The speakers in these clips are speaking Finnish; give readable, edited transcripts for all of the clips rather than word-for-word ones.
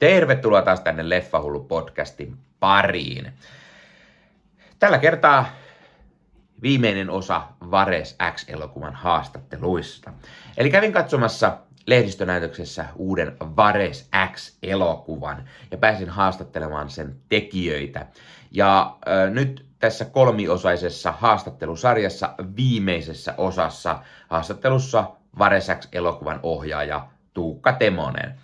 Tervetuloa taas tänne Leffahullu-podcastin pariin. Tällä kertaa viimeinen osa Vares X-elokuvan haastatteluista. Eli kävin katsomassa lehdistönäytöksessä uuden Vares X-elokuvan ja pääsin haastattelemaan sen tekijöitä. Ja nyt tässä kolmiosaisessa haastattelusarjassa viimeisessä osassa haastattelussa Vares X-elokuvan ohjaaja Tuukka Temonen.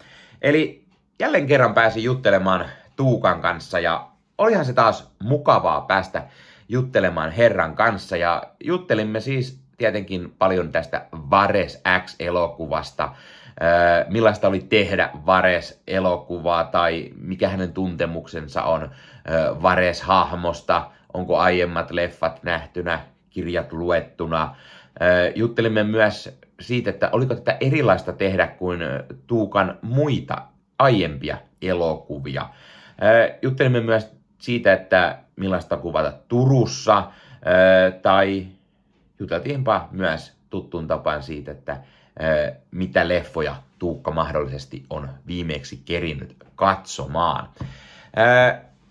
Eli jälleen kerran pääsin juttelemaan Tuukan kanssa ja olihan se taas mukavaa päästä juttelemaan herran kanssa. Ja juttelimme siis tietenkin paljon tästä Vares X-elokuvasta, millaista oli tehdä Vares-elokuvaa tai mikä hänen tuntemuksensa on Vares-hahmosta, onko aiemmat leffat nähtynä, kirjat luettuna. Juttelimme myös siitä, että oliko tätä erilaista tehdä kuin Tuukan muita aiempia elokuvia. Juttelimme myös siitä, että millaista kuvata Turussa, tai juteltiinpa myös tuttuun tapaan siitä, että mitä leffoja Tuukka mahdollisesti on viimeksi kerinnyt katsomaan.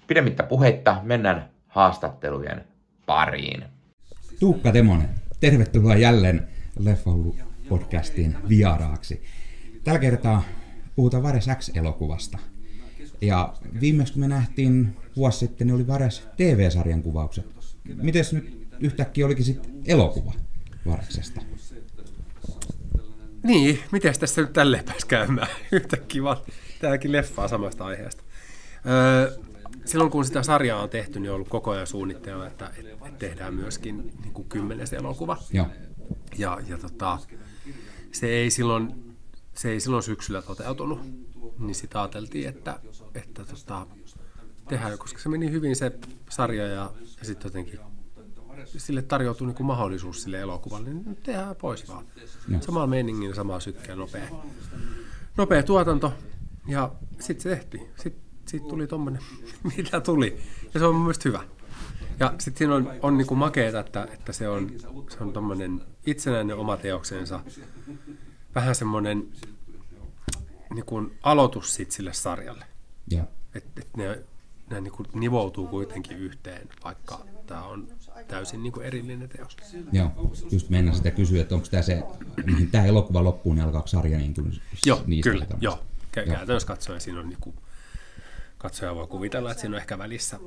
Pidemmittä puheitta mennään haastattelujen pariin. Tuukka Temonen, tervetuloa jälleen Leffahullu-podcastiin vieraaksi. Tällä kertaa puhutaan Vares X-elokuvasta. Ja viimeksi kun me nähtiin vuosi sitten, niin oli Vares TV-sarjan kuvaukset. Mites nyt yhtäkkiä olikin sitten elokuva Vareksesta? Niin, miten tässä nyt tälleen pääsi käymään? Yhtäkkiä vaan tämäkin leffaa samasta aiheesta. Silloin kun sitä sarjaa on tehty, niin on ollut koko ajan suunnitteilla, että tehdään myöskin niin kuin 10. elokuva. Joo. Ja se ei silloin syksyllä toteutunut, niin sitä ajateltiin, että tehdään, koska se meni hyvin se sarja ja sitten jotenkin sille tarjoutui niin kuin mahdollisuus sille elokuvalle, niin tehdään pois vaan. Samalla meiningin, samaa sykkeä, nopea tuotanto ja sitten se tehtiin. Siitä tuli tommoinen, mitä tuli. Ja se on mun mielestä hyvä. Ja sitten siinä on niin kuin makeeta, että se on tommoinen itsenäinen oma teoksensa. Vähän semmoinen niin kuin aloitus sit sille sarjalle. Että ne niin kuin nivoutuu kuitenkin yhteen, vaikka tämä on täysin niin kuin erillinen teos. Joo, just mennään sitä kysyä, että onko tämä se, mihin tämä elokuva loppuu, niin alkaako sarja niin kuin joo, niistä? Kyllä, joo. Käytännössä katsoen siinä on niin kuin, katsoja voi kuvitella, että siinä on ehkä välissä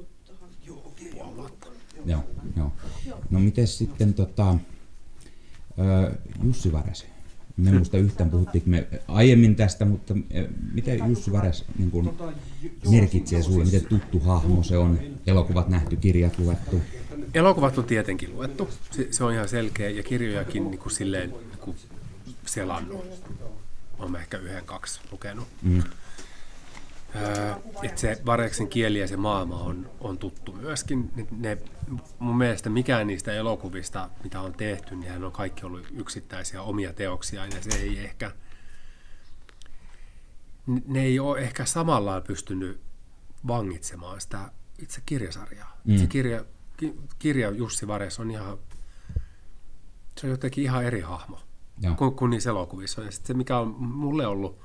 puoli vuotta. Joo. No miten sitten Jussi Vares? Me muista yhtään puhuttiinko me aiemmin tästä, mutta miten Jussi Vares niin kuin merkitsee sinulle? Miten tuttu hahmo se on? Elokuvat nähty, kirjat luettu? Elokuvat on tietenkin luettu. Se on ihan selkeä ja kirjojakin niin kuin silleen niin kuin selannut. Olen ehkä 1-2 lukenut. Että se Vareksen kieli ja se maailma on tuttu myöskin. Mun mielestä mikään niistä elokuvista, mitä on tehty, niin hän on kaikki ollut yksittäisiä omia teoksia, ja ne ei ole ehkä samalla pystynyt vangitsemaan sitä itse kirjasarjaa. Se kirja Jussi Vares on se on jotenkin ihan eri hahmo kuin niissä elokuvissa. Ja se, mikä on mulle ollut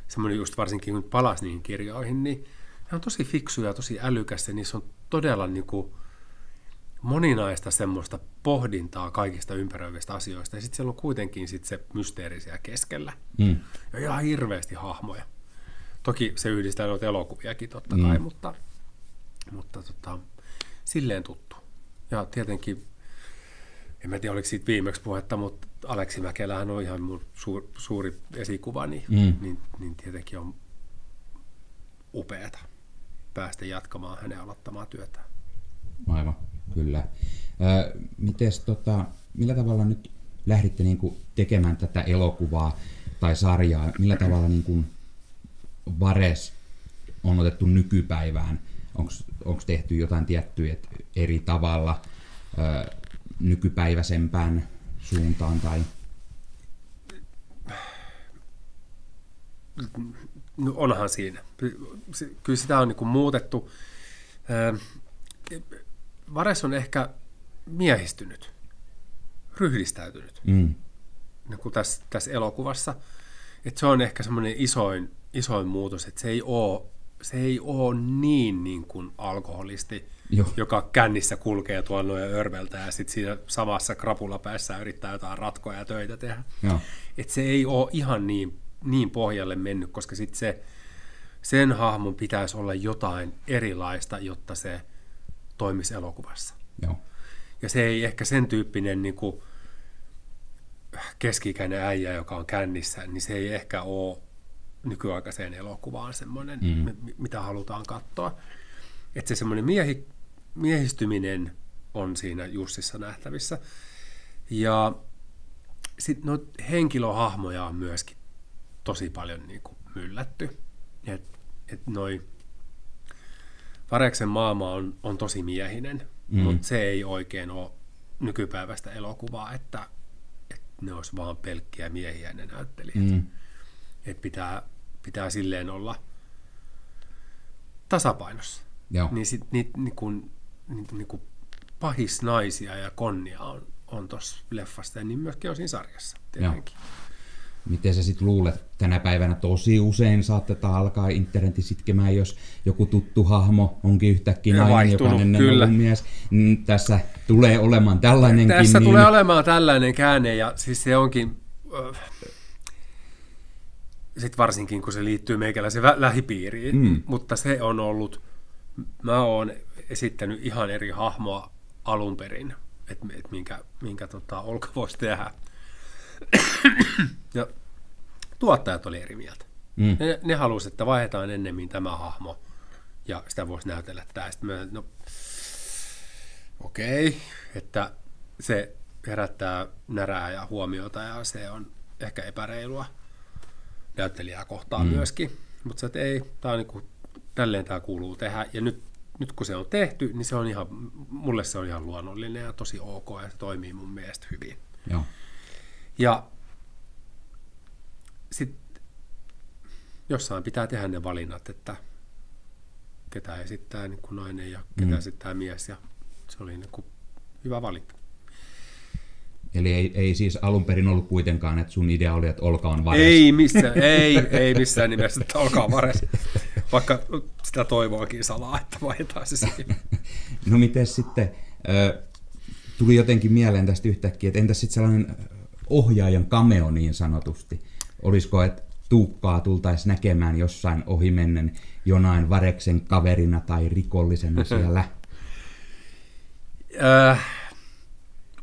semmoinen just varsinkin, kun palasi niihin kirjoihin, niin ne on tosi fiksuja, tosi älykäs, ja niissä on todella niin kuin moninaista semmoista pohdintaa kaikista ympäröivistä asioista, ja sitten siellä on kuitenkin sit se mysteerisiä keskellä. Ja ihan hirveästi hahmoja. Toki se yhdistää noita elokuviakin totta kai, mutta silleen tuttu. Ja tietenkin, en mä tiedä oliko siitä viimeksi puhetta, mutta Aleksi Mäkelähän on ihan mun suuri esikuva, niin tietenkin on upeata päästä jatkamaan hänen aloittamaan työtään. Aivan, kyllä. Millä tavalla nyt lähditte niin kuin tekemään tätä elokuvaa tai sarjaa? Millä tavalla niin kuin Vares on otettu nykypäivään? Onko tehty jotain tiettyä eri tavalla nykypäiväisempään suuntaan tai? No onhan siinä. Kyllä sitä on niin kuin muutettu. Vares on ehkä miehistynyt, ryhdistäytynyt niin kuin tässä elokuvassa. Että se on ehkä semmoinen isoin muutos, että se ei ole niin kuin alkoholisti, joka kännissä kulkee tuolla noin örveltä ja sitten siinä samassa krapulapäässä yrittää jotain ratkoja ja töitä tehdä. Että se ei ole ihan niin pohjalle mennyt, koska sitten sen hahmon pitäisi olla jotain erilaista, jotta se toimisi elokuvassa. Joo. Ja se ei ehkä sen tyyppinen niin kuin keski-ikäinen äijä, joka on kännissä, niin se ei ehkä ole nykyaikaiseen elokuvaan semmoinen, mitä halutaan katsoa. Että se semmoinen miehistyminen on siinä Jussissa nähtävissä. Ja sitten noita henkilöhahmoja on myöskin tosi paljon niin kuin myllätty. Et noi Vareksen maailma on tosi miehinen, mutta se ei oikein ole nykypäiväistä elokuvaa, että ne olisi vaan pelkkiä miehiä ne näyttelijät. Että pitää silleen olla tasapainossa. Niin sit niinku pahisnaisia ja konnia on tuossa leffassa ja niin myöskin on siinä sarjassa tietenkin. Miten sä sitten luulet, tänä päivänä tosi usein saatetaan alkaa internetissä itkemään, jos joku tuttu hahmo onkin yhtäkkiä nainen, joka on ennen ollut mies. Tässä tulee olemaan tällainenkin. Tässä tulee olemaan tällainen käänne ja siis se onkin, sitten varsinkin kun se liittyy meikäläisen lähipiiriin, mutta se on ollut, mä oon esittänyt ihan eri hahmoa alun perin, että minkä Olka voisi tehdä. Ja tuottajat oli eri mieltä. Ne halusivat, että vaihdetaan ennemmin tämä hahmo ja sitä voisi näytellä tämä. Sitten mä okei, että se herättää närää ja huomiota ja se on ehkä epäreilua näyttelijää kohtaan myöskin. Mutta se, että ei, tämä on niin kuin, tälleen tämä kuuluu tehdä. Ja nyt kun se on tehty, niin se on mulle se on ihan luonnollinen ja tosi ok ja se toimii mun mielestä hyvin. Joo. Ja sitten jossain pitää tehdä ne valinnat, että ketä esittää niin kuin nainen ja ketä esittää mies, ja se oli niin kuin hyvä valinta. Eli ei siis alun perin ollut kuitenkaan, että sun idea oli, että Olka on Vares. Ei missään nimessä, että Olka on Vares, vaikka sitä toivoakin salaa, että vaihdetaan se siihen. No miten sitten, tuli jotenkin mieleen tästä yhtäkkiä, että entäs sitten sellainen ohjaajan cameo niin sanotusti? Olisiko, että Tuukkaa tultaisiin näkemään jossain ohimennen jonain Vareksen kaverina tai rikollisena siellä?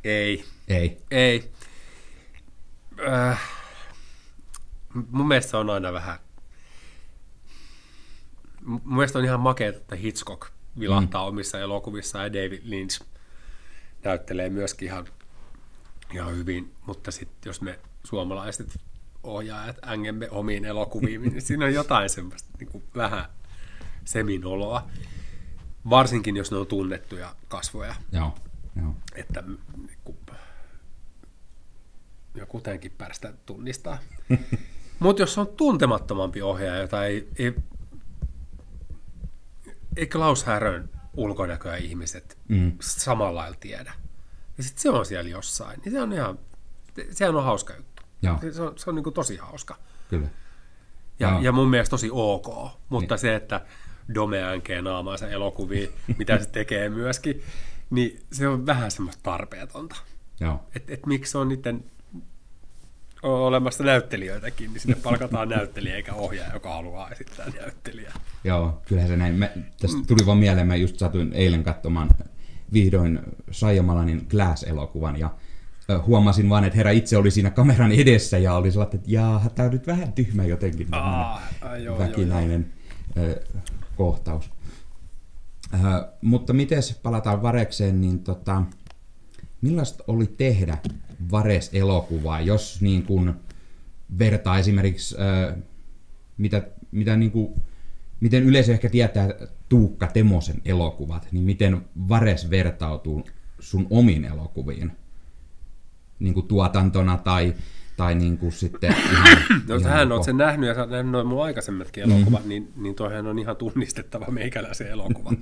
Ei. Mun mielestä on aina vähän... Mun mielestä on ihan makeata, että Hitchcock vilahtaa omissa elokuvissaan ja David Lynch näyttelee myöskin ihan hyvin, mutta sitten jos me suomalaiset ohjaajat ängemme omiin elokuviin, niin siinä on jotain semmoista niin kuin vähän seminoloa, varsinkin jos ne on tunnettuja kasvoja. Joo. Että joku tämänkin pärstä tunnistaa. Mutta jos on tuntemattomampi ohjaaja, jota ei Klaus Härön ulkonäköä ihmiset samalla lailla tiedä, ja sitten se on siellä jossain, niin sehän on hauska juttu. Se on niin kuin tosi hauska. Kyllä. Ja mun mielestä tosi ok, mutta se, että Dome änkee naamaansa elokuviin, mitä se tekee myöskin, niin se on vähän semmoista tarpeetonta. Et miksi on niiden olemassa näyttelijöitäkin, niin sinne palkataan näyttelijä eikä ohjaaja, joka haluaa esittää näyttelijää. Joo, kyllähän se näin. Tästä tuli vaan mieleen, mä just satuin eilen katsomaan vihdoin Shyamallanin Glass-elokuvan ja huomasin vaan, että herra itse oli siinä kameran edessä ja oli sellainen, että jaaha, tää on nyt vähän tyhmä jotenkin väkinäinen kohtaus. Mutta miten palataan Varekseen, niin millaista oli tehdä Vares-elokuvaa, jos niin kuin vertaa esimerkiksi, miten yleisö ehkä tietää Tuukka Temosen elokuvat, niin miten Vares vertautuu sun omiin elokuviin? Niin kuin tuotantona tai niin kuin sitten no sähän oot sen nähnyt ja sä oot nähnyt noin mun aikaisemmatkin elokuvat, niin toihan on ihan tunnistettava meikäläisen elokuva.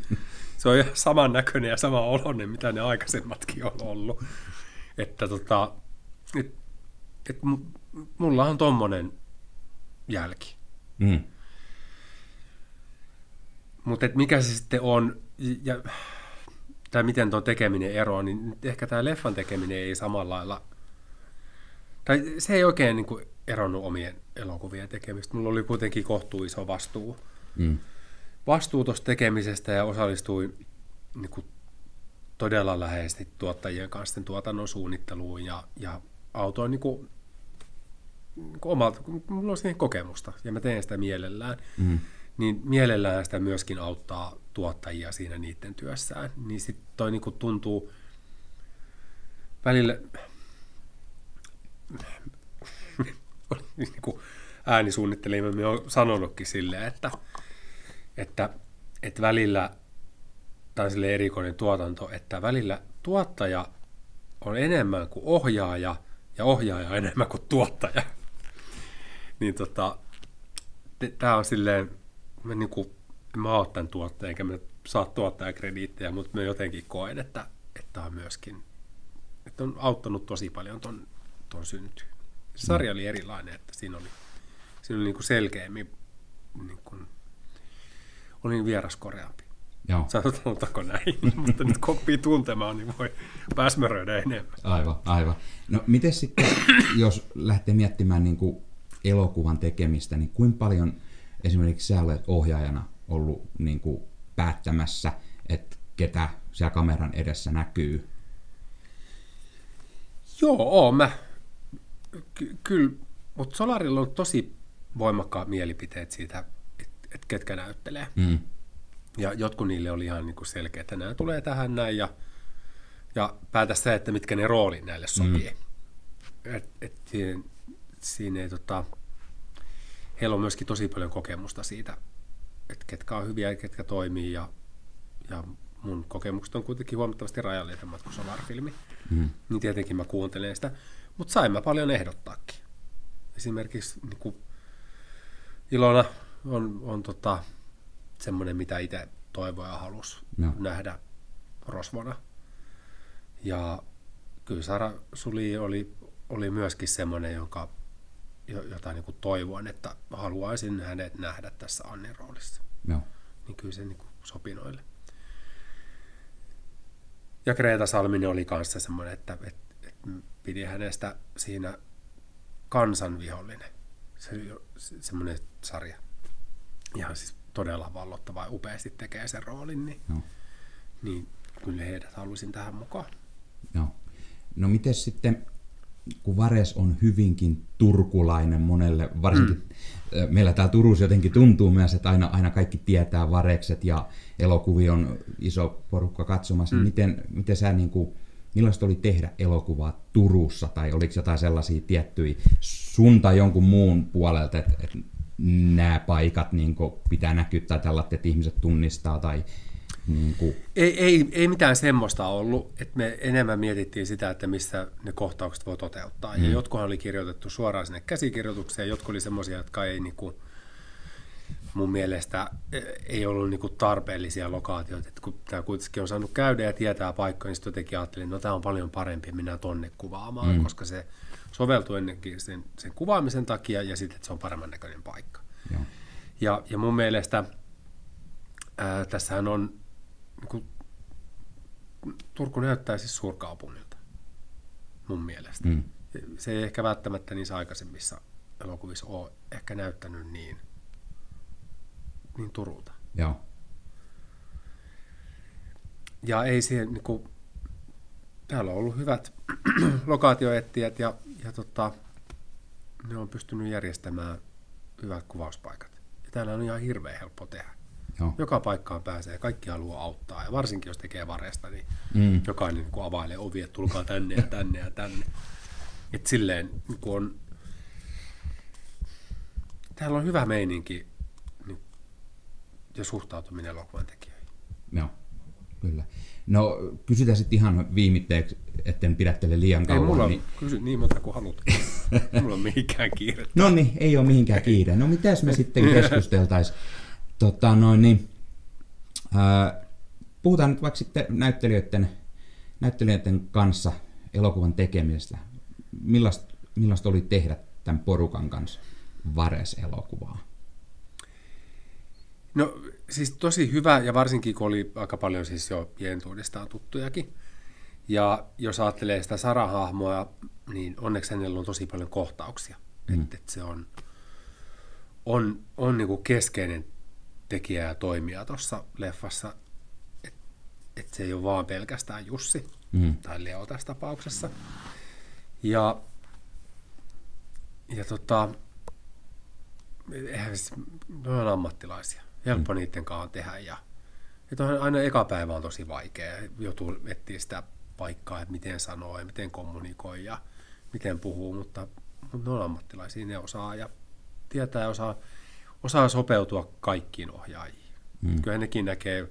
Se on ihan samannäköinen ja sama oloinen, mitä ne aikaisemmatkin on ollut. Että mulla on tommonen jälki. Mutta mikä se sitten on, tai miten tuon tekeminen eroaa, niin ehkä tämä leffan tekeminen ei samalla lailla, tai se ei oikein niin kuin eronnut omien elokuvien tekemistä. Mulla oli kuitenkin kohtuu iso vastuu tuosta tekemisestä ja osallistuin niin kuin todella läheisesti tuottajien kanssa tuotannon suunnitteluun ja autoin niin kuin omalta, mulla on siihen kokemusta ja mä teen sitä mielellään, niin mielellään sitä myöskin auttaa tuottajia siinä niiden työssään. Niin sitten toi niin kuin tuntuu välillä niin kuin äänisuunnittelijamme on sanonutkin silleen, että välillä, tämä on silleen erikoinen tuotanto, että välillä tuottaja on enemmän kuin ohjaaja ja ohjaaja enemmän kuin tuottaja. Niin tämä on silleen, mä oon tämän tuottajan, enkä mä saa tuottajakrediittejä, mutta mä jotenkin koen, että on myöskin, että on auttanut tosi paljon ton syntyyn. Sarja oli erilainen, että siinä oli niin kuin selkeämmin, niin kuin, oli vieraskoreampi. Sanotaanko näin, mutta nyt kun oppii tuntemaan, niin voi pääsmäröidä enemmän. Aivan. No miten sitten, jos lähtee miettimään niin kuin elokuvan tekemistä, niin kuinka paljon esimerkiksi sä olet ohjaajana ollut niin kuin päättämässä, että ketä siellä kameran edessä näkyy? Joo, kyllä, mutta Solarilla on tosi voimakkaat mielipiteet siitä, että ketkä näyttelee. Ja jotkut niille oli ihan niin kuin selkeä, että nämä tulee tähän näin ja päätä se, että mitkä ne roolit näille sopii. Siinä ei, heillä on myöskin tosi paljon kokemusta siitä, että ketkä on hyviä ja ketkä toimii ja mun kokemukset on kuitenkin huomattavasti rajallisemmat kuin Solar-filmi. Niin tietenkin mä kuuntelen sitä, mutta sain mä paljon ehdottaakin. Esimerkiksi niin kuin Ilona on semmoinen, mitä itse toivoi ja halusi nähdä rosvona. Ja kyllä Sara Suli oli myöskin semmoinen, jota niin kuin toivoin, että haluaisin hänet nähdä tässä Annin roolissa. Niin kyllä se niin kuin sopi noille. Ja Greta Salminen oli kanssa semmoinen, että pidi hänestä siinä Kansanvihollinen. Semmoinen sarja. Ihan siis todella vallottava ja upeasti tekee sen roolin, niin kyllä heidät halusin tähän mukaan. No miten sitten, kun Vares on hyvinkin turkulainen monelle, varsinkin meillä täällä Turussa jotenkin tuntuu myös, että aina kaikki tietää Varekset ja elokuvia on iso porukka katsomassa, niin miten sä millaista oli tehdä elokuvaa Turussa, tai oliko jotain sellaisia tiettyjä sun tai jonkun muun puolelta, että nämä paikat niin pitää näkyä tai tällaiset, että ihmiset tunnistaa? Tai, niin kuin... ei mitään semmoista ollut, että me enemmän mietittiin sitä, että missä ne kohtaukset voi toteuttaa. Ja jotkuhan oli kirjoitettu suoraan sinne käsikirjoitukseen, jotkut oli semmoisia, jotka ei mun mielestä ei ollut niin kuin tarpeellisia lokaatioita. Että kun tämä kuitenkin on saanut käydä ja tietää paikkoja, niin sitten jotenkin ajattelin, että tämä on paljon parempi mennä tonne kuvaamaan, koska se soveltuu ennenkin sen kuvaamisen takia ja sitten, että se on paremman näköinen paikka. Ja mun mielestä tässähän on, niin kuin, Turku näyttää siis suurkaupungilta, mun mielestä. Se ei ehkä välttämättä niissä aikaisemmissa elokuvissa ole ehkä näyttänyt niin Turulta. Ja ei siihen, niin kuin, täällä on ollut hyvät lokaatioetsijät ja ne on pystynyt järjestämään hyvät kuvauspaikat. Ja täällä on ihan hirveän helppo tehdä. Joka paikkaan pääsee ja kaikki haluaa auttaa. Ja varsinkin jos tekee Varesta, niin jokainen niin availee ovia, että tulkaa tänne ja tänne ja tänne. Et silleen niin on, täällä on hyvä meininki niin, ja suhtautuminen elokuvan tekijöihin. Kyllä. No kysytään sitten ihan viimitteeksi, etten pidättele liian kauan. Ei mulla kysy niin monta kuin haluat. Mulla on mihinkään kiire. No niin, ei ole mihinkään kiire. No mitäs me sitten keskusteltaisiin? Puhutaan nyt vaikka sitten näyttelijöiden kanssa elokuvan tekemisestä. Millaista oli tehdä tämän porukan kanssa Vares-elokuvaa? No siis tosi hyvä, ja varsinkin kun oli aika paljon siis jo pientuudestaan tuttujakin. Ja jos ajattelee sitä Sara-hahmoa, niin onneksi hänellä on tosi paljon kohtauksia. Että se on niin kuin keskeinen tekijä ja toimija tuossa leffassa. Että se ei ole vaan pelkästään Jussi tai Leo tässä tapauksessa. Ja ne on ammattilaisia. Helppo niiden kanssa tehdä. Ja aina eka päivä on tosi vaikea. Joutuu etsiä sitä paikkaa, että miten sanoo ja miten kommunikoi ja miten puhuu, mutta ne on ammattilaisia, ne osaa ja tietää ja osaa sopeutua kaikkiin ohjaajiin. Kyllä nekin näkee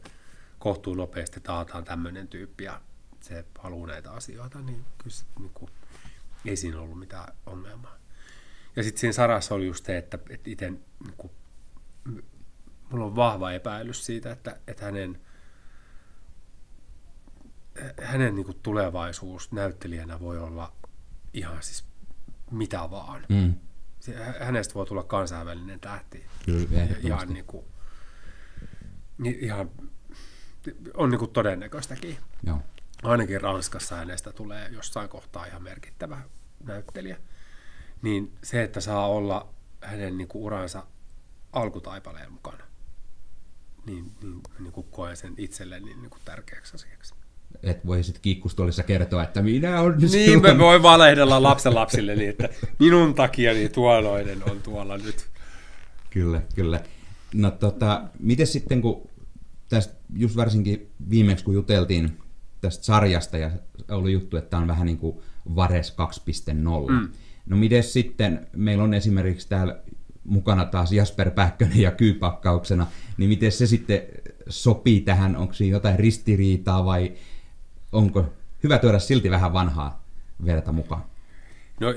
kohtuun nopeasti, että taataan tämmöinen tyyppi ja se haluaa näitä asioita, niin kyllä niin kuin, ei siinä ollut mitään ongelmaa. Ja sitten siinä Sarassa oli just se, että itse niin kuin, mulla on vahva epäilys siitä, että hänen niin kuin tulevaisuus näyttelijänä voi olla ihan siis mitä vaan. Hänestä voi tulla kansainvälinen tähti. Ihan on niin kuin todennäköistäkin. Joo. Ainakin Ranskassa hänestä tulee jossain kohtaa ihan merkittävä näyttelijä. Niin se, että saa olla hänen niin kuin uransa alkutaipaleen mukana, niin koen sen itselleni niin kuin tärkeäksi asiaksi. Et voi sitten kiikkustuolissa kertoa, että minä olen nyt niin, me voi valehdella lapsenlapsille niin, että minun takiani tuollainen on tuolla nyt. Kyllä. No miten sitten, kun tästä just varsinkin viimeksi, kun juteltiin tästä sarjasta ja oli juttu, että tämä on vähän niin kuin Vares 2.0. No miten sitten, meillä on esimerkiksi täällä mukana taas Jasper Pähkönen ja Kyypakkauksena, niin miten se sitten sopii tähän, onko siinä jotain ristiriitaa vai onko hyvä tuoda silti vähän vanhaa verta mukaan? No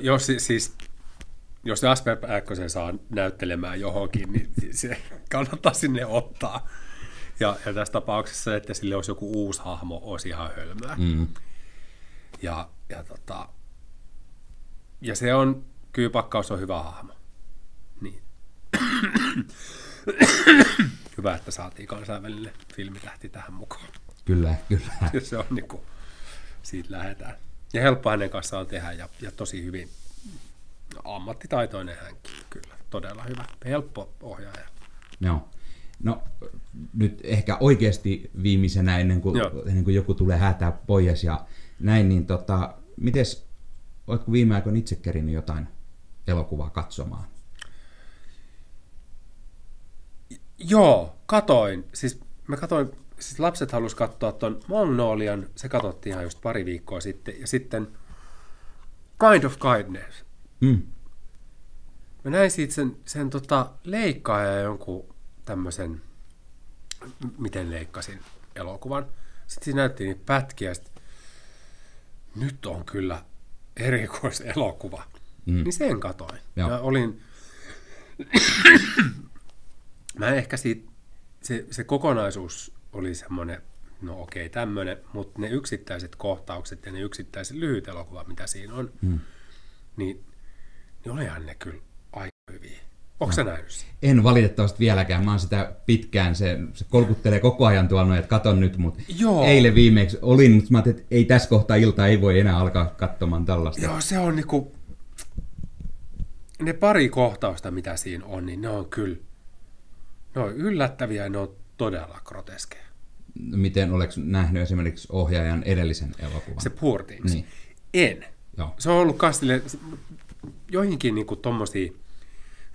jos Jasper Pähkösen saa näyttelemään johonkin, niin se kannattaa sinne ottaa. Ja tässä tapauksessa, että sille olisi joku uusi hahmo, olisi ihan hölmöä. Ja se on, Kyypakkaus on hyvä hahmo. Niin. Hyvä, että saatiin kansainvälinen filmitähti tähän mukaan. Kyllä. Se on niin kuin, siitä lähdetään. Ja helppo hänen kanssaan tehdä ja tosi hyvin ammattitaitoinen hänkin. Kyllä, todella hyvä. Helppo ohjaaja. Joo. No nyt ehkä oikeasti viimeisenä ennen kuin joku tulee häätää pois ja näin, niin mites, oletko viime aikoina itse kerinyt jotain elokuvaa katsomaan? Joo, katoin. Siis lapset halusi katsoa ton Magnolian, se katsottiin ihan just pari viikkoa sitten, ja sitten Kind of Kindness. Mä näin siitä sen leikkaa ja jonkun tämmöisen, miten leikkasin elokuvan. Sitten siinä näytti niitä pätkiä, nyt on kyllä erikoiselokuva. Niin sen katoin. Ja olin mä ehkä siitä, se kokonaisuus oli semmoinen, no okei, tämmöinen, mutta ne yksittäiset kohtaukset ja ne yksittäiset lyhyt elokuvat, mitä siinä on, niin olihan ne kyllä aika hyviä. Onko sä nähnyt sen? En valitettavasti vieläkään. Mä oon sitä pitkään, se kolkuttelee koko ajan tuolla, että katon nyt, mutta eilen viimeksi olin, mutta mä ajattelin, että ei tässä kohtaa iltaa ei voi enää alkaa katsomaan tällaista. Joo, se on niinku, ne pari kohtausta, mitä siinä on, niin ne on kyllä, ne on yllättäviä ja ne on todella groteskeja. Miten oletko nähnyt esimerkiksi ohjaajan edellisen elokuvan? Se Poor Things. Niin. En. Joo. Se on ollut kastille, joihinkin niinku tommosiin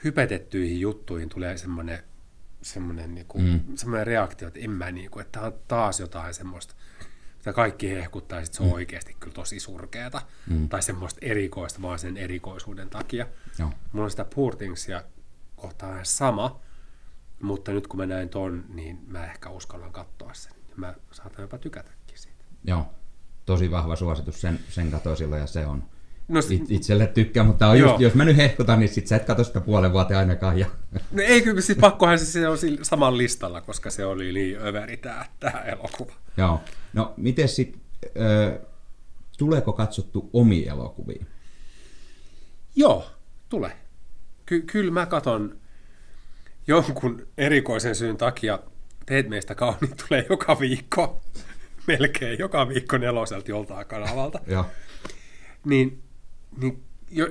hypetettyihin juttuihin tulee semmoinen niinku, semmoinen reaktio, että en mä niinku, että tämä on taas jotain semmoista, mitä kaikki hehkuttaa, että se on oikeasti kyllä tosi surkeata, tai semmoista erikoista vaan sen erikoisuuden takia. Joo. Mulla on sitä Poor Thingsia kohtaan sama, mutta nyt kun mä näin ton, niin mä ehkä uskallan katsoa sen. Mä saatan jopa tykätäkin siitä. Joo, tosi vahva suositus, sen katsoin silloin ja se on. No, itselle tykkää, mutta on just, jos mä nyt hehkutan, niin sit sä et katso sitä puolen vuoteen ainakaan. Ja. No ei kyllä, siis pakkohan se on saman listalla, koska se oli niin överi tämä elokuva. Joo, no miten sitten, tuleeko katsottu omia elokuvia? Joo, tulee. Kyllä mä katon, jonkun erikoisen syyn takia Teet meistä kauniin tulee joka viikko, melkein joka viikko 4 joltain kanavalta. Niin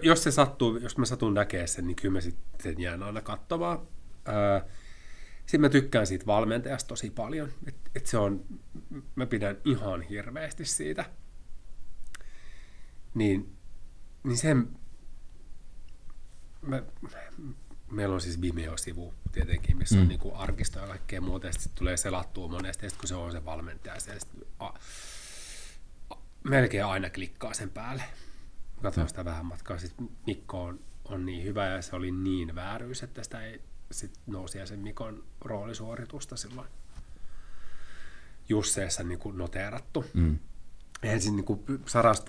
jos se sattuu, jos mä satun näkemään sen, niin kyllä mä sitten jään aina katsomaan. Sitten mä tykkään siitä valmentajasta tosi paljon. Et se on, mä pidän ihan hirveästi siitä. Niin sen... Meillä on siis Vimeo-sivu tietenkin, missä on niinku arkistoa ja kaikkea muuta, ja sitten tulee selattua monesti, ja sitten kun se on se valmentaja, se melkein aina klikkaa sen päälle. Katsoin sitä vähän matkaa, sitten Mikko on niin hyvä, ja se oli niin vääryys, että sitä ei sit nousi sen Mikon roolisuoritusta silloin Jusseessa niinku noteerattu. Ensin niinku Sarasta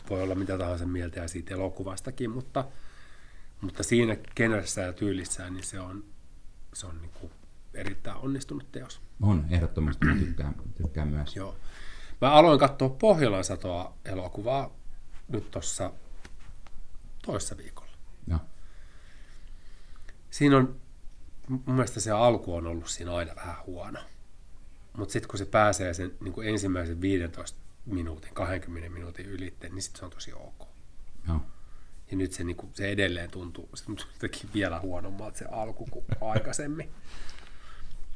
voi olla mitä tahansa mieltä ja siitä elokuvastakin, mutta siinä genressä ja tyylissään niin se on niin kuin erittäin onnistunut teos. On, ehdottomasti mä tykkään myös. Joo. Mä aloin katsoa Pohjolan satoa elokuvaa nyt tuossa toissa viikolla. Ja. Siinä on, mun mielestä se alku on ollut siinä aina vähän huono. Mutta sitten kun se pääsee sen niin kuin ensimmäisen 15 minuutin, 20 minuutin ylitte, niin sitten se on tosi ok. Joo. Ja nyt se edelleen tuntuu vielä huonommalta se alku kuin aikaisemmin.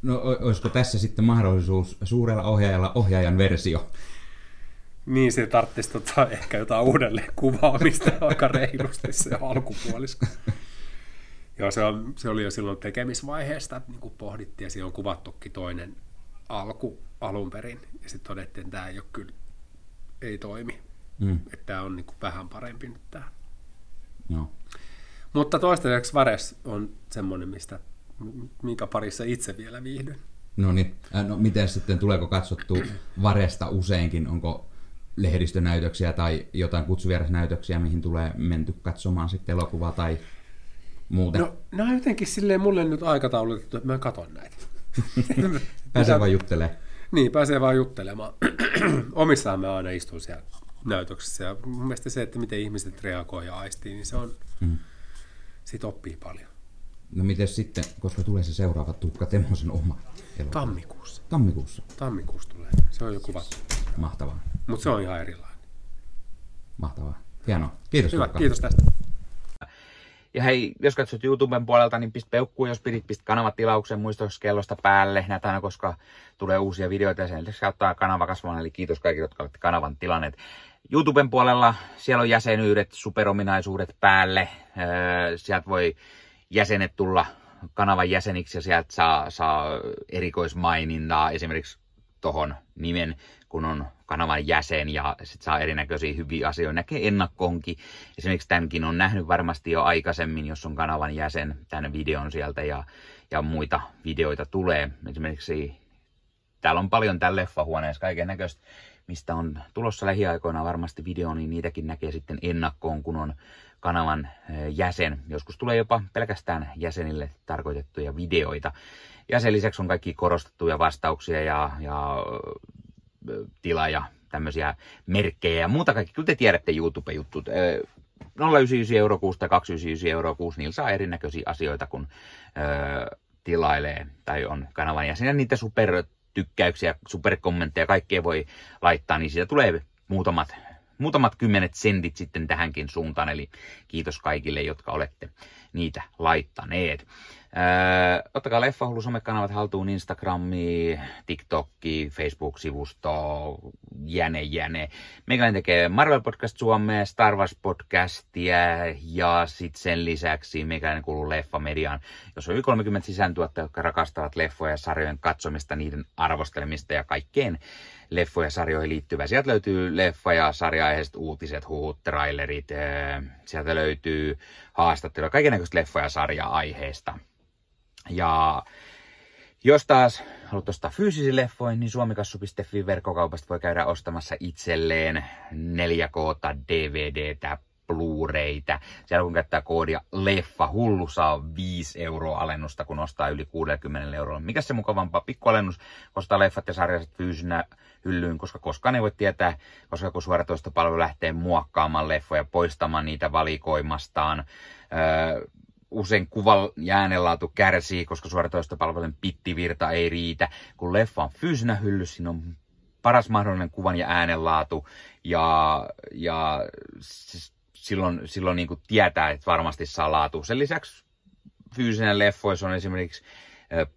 No olisiko tässä sitten mahdollisuus suurella ohjaajalla ohjaajan versio? Niin, se tarvitsisi ehkä jotain uudelleen kuvaamista aika reilusti se alkupuolisko. Joo, se oli jo silloin tekemisvaiheesta, että niin pohdittiin ja siinä on kuvattukin toinen alku alun perin. Ja sitten todettiin, että tämä ei toimi. Että tämä on niin vähän parempi nyt tämä. No. Mutta toistaiseksi Vares on semmoinen, minkä parissa itse vielä viihdyn. No niin, no miten sitten, tuleeko katsottua Varesta useinkin? Onko lehdistönäytöksiä tai jotain kutsuvierasnäytöksiä, mihin tulee menty katsomaan sitten elokuvaa tai muuten? No, nämä on jotenkin silleen mulle nyt aikataulutettu, että mä katon näitä. Pääsee vaan juttelemaan. Niin, pääsee vaan juttelemaan. Omissahan mä aina istun siellä näytöksessä. Ja mun mielestä se, että miten ihmiset reagoi ja aistii, niin se on, siitä oppii paljon. No miten sitten, koska tulee se seuraava Tuukka Temosen oma elokuva? Tammikuussa tulee. Se on jo kuvattu. Mahtavaa. Mutta se on ihan erilainen. Mahtavaa. Hienoa. Kiitos Hyvä, Tuukka. kiitos tästä. Ja hei, jos katsot YouTuben puolelta, niin pistä peukkuun, jos pistä kanavatilauksen muistoskellosta päälle. Näitä aina, koska tulee uusia videoita ja sen lisäksi auttaa kanava kasvamaan. Eli kiitos kaikille, jotka olette kanavan tilanneet. YouTuben puolella siellä on jäsenyydet, superominaisuudet päälle. Sieltä voi jäsenet tulla kanavan jäseniksi ja sieltä saa erikoismainintaa esimerkiksi tohon nimen, kun on kanavan jäsen ja sit saa erinäköisiä hyviä asioita. Näkee ennakkoonkin. Esimerkiksi tämänkin on nähnyt varmasti jo aikaisemmin, jos on kanavan jäsen, tämän videon sieltä ja muita videoita tulee. Esimerkiksi täällä on paljon täällä leffahuoneessa kaiken näköistä, mistä on tulossa lähiaikoina varmasti video, niin niitäkin näkee sitten ennakkoon, kun on kanavan jäsen. Joskus tulee jopa pelkästään jäsenille tarkoitettuja videoita. Ja sen lisäksi on kaikki korostettuja vastauksia ja tila ja tämmöisiä merkkejä ja muuta kaikki. Kyllä te tiedätte YouTube-juttut. 0,99 € kuussa tai 2,99 € kuussa, niillä saa erinäköisiä asioita, kun tilailee tai on kanavan jäsen. Ja niitä supertykkäyksiä, superkommentteja, kaikkea voi laittaa, niin siitä tulee muutamat 10 sentit sitten tähänkin suuntaan. Eli kiitos kaikille, jotka olette niitä laittaneet. Ottakaa Leffahullu somekanavat haltuun, Instagrami, TikTokki, Facebook-sivusto, jäne. Meikäläinen tekee Marvel Podcast Suomea, Star Wars Podcastia ja sitten sen lisäksi meikäläinen kuuluu Leffamediaan, jos on yli 30 sisääntuottajia, jotka rakastavat leffoja ja sarjojen katsomista, niiden arvostelemista ja kaikkeen leffoja ja sarjoihin liittyvää. Sieltä löytyy leffa- ja sarja-aiheiset uutiset, huhut, trailerit, sieltä löytyy haastatteluja, kaikennäköistä leffa- ja sarja-aiheista. Ja jos taas haluat ostaa fyysisiä leffoja, niin suomikassu.fi verkkokaupasta voi käydä ostamassa itselleen 4K:ta, DVDtä, Blu-raytä. Siellä kun käyttää koodia Leffahullu, saa 5 € alennusta, kun ostaa yli 60 €. Mikä se mukavampaa? Pikkualennus, ostaa leffat ja sarjat fyysinä hyllyyn, koska koskaan ei voi tietää, koska kun suoratoistopalvelu lähtee muokkaamaan leffoja, poistamaan niitä valikoimastaan, usein kuvan ja äänenlaatu kärsii, koska suoratoistopalvelujen bittivirta ei riitä. Kun leffa on fyysinä hyllyssä, siinä on paras mahdollinen kuvan ja äänenlaatu ja silloin niin kuin tietää, että varmasti saa laatu. Sen lisäksi fyysinen leffoissa on esimerkiksi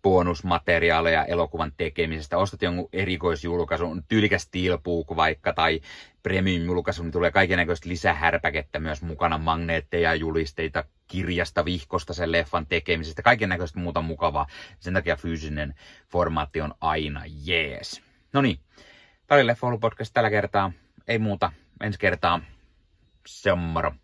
bonusmateriaaleja elokuvan tekemisestä. Ostat jonkun erikoisjulkaisun, tyylikäs steelbook vaikka tai premium-julkaisu, niin tulee kaikennäköistä lisähärpäkettä myös mukana, magneetteja, julisteita, kirjasta, vihkosta sen leffan tekemisestä, kaikennäköistä muuta mukavaa. Sen takia fyysinen formaatti on aina jees. No niin, tämä oli Leffoilu podcast tällä kertaa. Ei muuta, ensi kertaa. Se on moro.